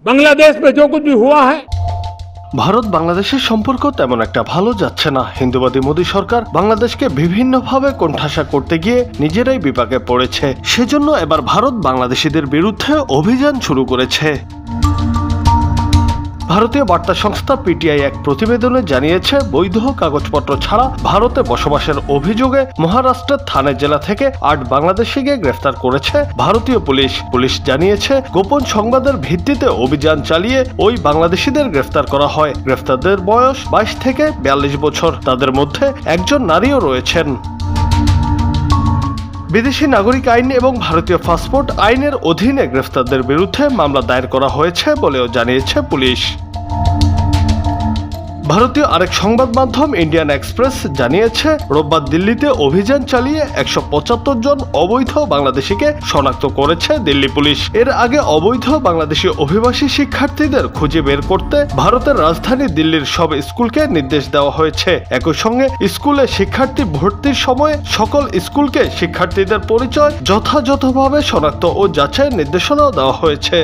बांग्लादेश में जो कुछ भी हुआ है ভারত বাংলাদেশের সম্পর্ক তেমন একটা ভালো যাচ্ছে না। হিন্দুবাদী মোদী সরকার বাংলাদেশকে বিভিন্নভাবে কোণঠাসা করতে গিয়ে নিজেরাই বিপাকে পড়েছে। সেজন্য এবার ভারত বাংলাদেশিদের বিরুদ্ধে অভিযান শুরু করেছে। ভারতীয় বার্তা সংস্থা পিটিআই এক প্রতিবেদনে জানিয়েছে, বৈধ কাগজপত্র ছাড়া ভারতে বসবাসের অভিযোগে মহারাষ্ট্রের থানে জেলা থেকে ৮ বাংলাদেশিকে গ্রেফতার করেছে ভারতীয় পুলিশ। পুলিশ জানিয়েছে, গোপন সংবাদের ভিত্তিতে অভিযান চালিয়ে ওই বাংলাদেশিদের গ্রেফতার করা হয়। গ্রেফতারদের বয়স 22 থেকে 42 বছর। তাদের মধ্যে একজন নারীও রয়েছেন। বিদেশি নাগরিক আইন এবং ভারতীয় পাসপোর্ট আইনের অধীনে গ্রেফতারদের বিরুদ্ধে মামলা দায়ের করা হয়েছে বলেও জানিয়েছে পুলিশ। ভারতীয় আরেক সংবাদ মাধ্যম ইন্ডিয়ান এক্সপ্রেস জানিয়েছে, রোববার দিল্লিতে অভিযান চালিয়ে 175 জন অবৈধ বাংলাদেশিকে শনাক্ত করেছে দিল্লি পুলিশ। এর আগে অবৈধ বাংলাদেশি অভিবাসী শিক্ষার্থীদের খুঁজে বের করতে ভারতের রাজধানী দিল্লির সব স্কুলকে নির্দেশ দেওয়া হয়েছে। একই সঙ্গে স্কুলে শিক্ষার্থী ভর্তির সময় সকল স্কুলকে শিক্ষার্থীদের পরিচয় যথাযথভাবে শনাক্ত ও যাচাইয়ের নির্দেশনাও দেওয়া হয়েছে।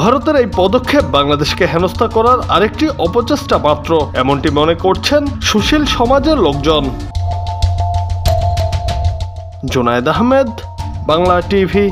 ভারতের এই পদক্ষেপ বাংলাদেশকে হেনস্থা করার আরেকটি অপচেষ্টা মাত্র, এমনটি মনে করছেন সুশীল সমাজের লোকজন। জুনায়েদ আহমেদ, বাংলা টিভি।